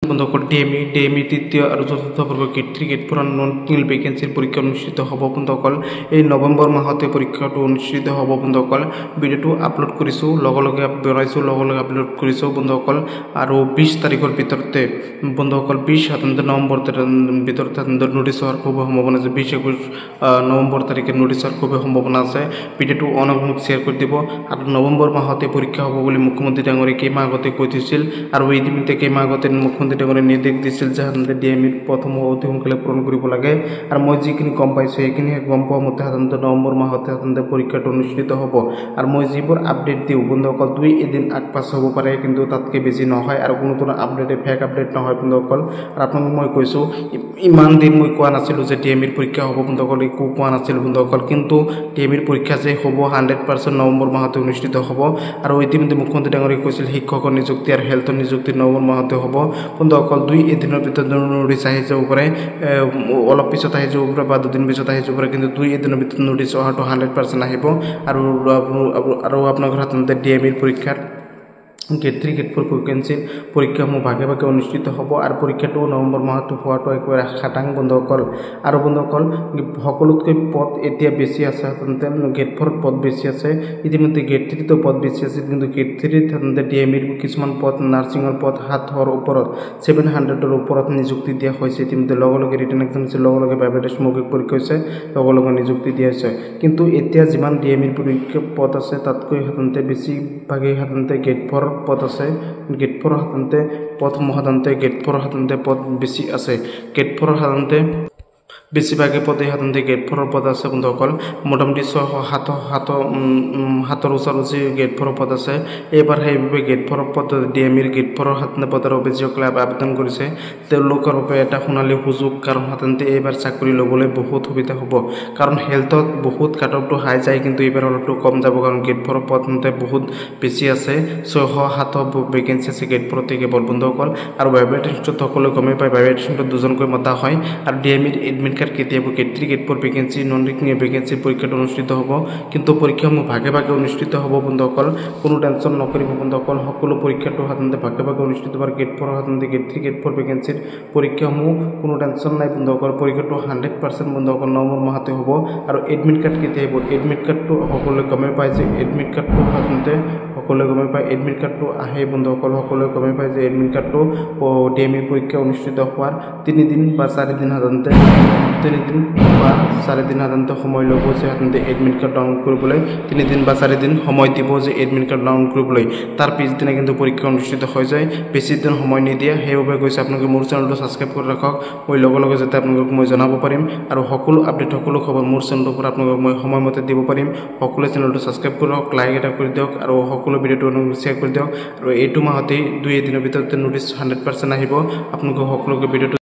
বন্ধুসকল ডিএমই তৃতীয় আৰু চতুৰ্থ বৰ্গৰ গেট 3 গেট 4 নন টেকনিকেল ভেকেন্সিৰ পৰীক্ষা অনুষ্ঠিত হ'ব বন্ধুসকল এই নৱেম্বৰ মাহতে পৰীক্ষাটো অনুষ্ঠিত হ'ব বন্ধুসকল ভিডিওটো আপলোড কৰিছোঁ লগে বনাইছোঁ লগে আপলোড কৰিছোঁ বন্ধুসকল আৰু 20 তাৰিখৰ ভিতৰতে বন্ধুসকল 20 নৱেম্বৰ ভিতৰতে নোটিছ হোৱাৰ খুব সম্ভাৱনা আছে 20-21 নৱেম্বৰ তাৰিখে নোটিছ হোৱাৰ খুব সম্ভাৱনা আছে ভিডিওটো অনলাইনত শ্বেয়াৰ কৰি দিব আৰু নৱেম্বৰ মাহতে পৰীক্ষা হ'ব বুলি মুখ্যমন্ত্ৰী ডাঙৰীয়ে কেইমাহ আগতে কৈ দিছিল আৰু ইতিমধ্যে কেইমাহ আগতে মুখ্যমন্ত্ৰী ডাঙৰীয়ে নিৰ্দেশ দিছিল যে সাধাৰণতে ডিএমইৰ প্ৰথম অতি সোনকালে পূৰণ কৰিব লাগে আৰু মই যিখিনি গম পাইছোঁ সেইখিনি গম পোৱা মতে সাধাৰণতে নৱেম্বৰ মাহতে সাধাৰণতে পৰীক্ষাটো অনুষ্ঠিত হ'ব আৰু মই যিবোৰ আপডেট দিওঁ বন্ধুসকল 2 আগ পাছ হ'ব পাৰে কিন্তু তাতকে বেছি নহয় আৰু কোনো আপডেট ফেক আপডেট নহয় বন্ধুসকল আৰু আপোনালোকক মই কৈছোঁ ইমান দিন মই কোৱা নাছিলোঁ যে ডিএমইৰ পৰীক্ষা হ'ব বন্ধুসকল একো কোৱা নাছিলোঁ বন্ধুসকল কিন্তু ডিএমইৰ পৰীক্ষা যে হ'ব 100% নৱেম্বৰ মাহতে অনুষ্ঠিত হ'ব আৰু ইতিমধ্যে মুখ্যমন্ত্ৰী ডাঙৰীয়ে কৈছিল শিক্ষকৰ নিযুক্তি আৰু হেল্থৰ নিযুক্তি নৱেম্বৰ মাহতে হ'ব বন্ধুসকল 2 দিনৰ ভিতৰত নোটিছ আহি যাব পাৰে অলপ পিছত আহি যাব পাৰে বা 2 দিন পিছত আহি যাব পাৰে কিন্তু 2 দিনৰ ভিতৰত নোটিছ অহাটো 100% আহিব আৰু আপোনাৰ সাধাৰণতে ডিএমইৰ পৰীক্ষাৰ গেট 3 গেট 4 ভেকেন্সিৰ পৰীক্ষাসমূহ ভাগে অনুষ্ঠিত হ'ব আৰু পৰীক্ষাটো নৱেম্বৰ মাহত হোৱাটো একেবাৰে খাটাং বন্ধুসকল আৰু বন্ধুসকল সকলোতকৈ পদ এতিয়া বেছি আছে সাধাৰণতে গেট 4 পদ বেছি আছে ইতিমধ্যে গেট 3 তো পদ বেছি আছে কিন্তু গেট 3 সাধাৰণতে ডিএমইৰ কিছুমান পদ নাৰ্ছিঙৰ পদ 700ৰ ওপৰত 700ৰ ওপৰত নিযুক্তি দিয়া হৈছে ইতিমধ্যে লগে ৰিটেন এক্সাম হৈছে লগে ভাইভা টেষ্ট মৌখিক পৰীক্ষা হৈছে লগে নিযুক্তি দিয়া হৈছে কিন্তু এতিয়া যিমান ডিএমইৰ পৰীক্ষা পদ আছে তাতকৈ সাধাৰণতে বেছিভাগে সাধাৰণতে গেট 4 পদ আছে গেট 4 সাধাৰণতে সাধাৰণতে গেট 4 সাধাৰণতে পদ বেছি আছে গেট 4 সাধাৰণতে বেছিভাগে পদে সাধাৰণতে গেট 4 পদ আছে বন্ধুসকল মোটামুটি 700 ওচৰ গেট 4 পদ আছে এইবাৰ সেইভাবে গেট 4 পদ ডিএমইৰ গেট 4 সাধাৰণতে পদৰ অভিযোগলৈ আবেদন কৰিছে তেওঁলোকৰ বাবে এটা সোণালী সুযোগ কাৰণ সাধাৰণতে এইবাৰ চাকৰি ল'বলৈ বহুত সুবিধা হ'ব কাৰণ হেল্থত বহুত কাট অফটো হাই যায় কিন্তু এইবাৰ অলপটো কম যাব কাৰণ গেট 4 পদ বহুত বেছি আছে 607 ভেকেন্সি আছে গেট 4 তে কেৱল বন্ধুসকল আৰু ভাইভা টেষ্টত সকলো গমে পায় ভাইভা টেষ্টত দুজনকৈ মতা হয় আৰু ডিএমইৰ এডমিট কাৰ্ড কেতিয়া grade 3 grade 4 vacancy non technical vacancy পৰীক্ষাটো অনুষ্ঠিত হ'ব কিন্তু পৰীক্ষাসমূহ ভাগে অনুষ্ঠিত হ'ব বন্ধুসকল কোনো টেনচন নকৰিব বন্ধুসকল সকলো পৰীক্ষাটো সাধাৰণতে ভাগে অনুষ্ঠিত হ'ব গেট 4 সাধাৰণতে গেট 3 গেট 4 ভেকেন্সিৰ পৰীক্ষাসমূহ কোনো টেনচন নাই বন্ধুসকল পৰীক্ষাটো 100% বন্ধুসকল নৱেম্বৰ মাহতে হ'ব আৰু এডমিট কাৰ্ড কেতিয়া হ'ব এডমিট কাৰ্ডটো সকলোৱে গমে পায় যে এডমিট কাৰ্ডটো সাধাৰণতে সকলোৱে গমে পায় এডমিট কাৰ্ডটো আহে বন্ধুসকল সকলোৱে গমে পায় যে এডমিট কাৰ্ডটো ডিএমইৰ পৰীক্ষা অনুষ্ঠিত হোৱাৰ 3 দিন বা 4 দিন সাধাৰণতে 3 দিন বা 4 দিন সাধাৰণতে সময় ল'ব যে সাধাৰণতে এডমিট কাৰ্ড ডাউনলোড কৰিবলৈ 3 দিন বা 4 দিন সময় দিব যে এডমিট কাৰ্ড ডাউনলোড কৰিবলৈ তাৰ পিছদিনা কিন্তু পৰীক্ষা অনুষ্ঠিত হৈ যায় বেছি দিন সময় নিদিয়া সেইবাবে কৈছে আপোনালোকে মোৰ চেনেলটো ছাবস্ক্ৰাইব কৰি ৰাখক মই লগে যাতে আপোনালোকক মই জনাব পাৰিম আৰু সকলো আপডেট সকলো খবৰ মোৰ চেনেলৰ পৰা আপোনালোকক মই সময়মতে দিব পাৰিম সকলো চেনেলটো ছাবস্ক্ৰাইব কৰক লাইক এটা কৰি দিয়ক আৰু সকলো ভিডিওটো শ্বেয়াৰ কৰি দিয়ক আৰু এইটো মাহতে 2 দিনৰ ভিতৰতে নোটিছ 100% আহিব আপোনালোক সকলোকে ভিডিওটো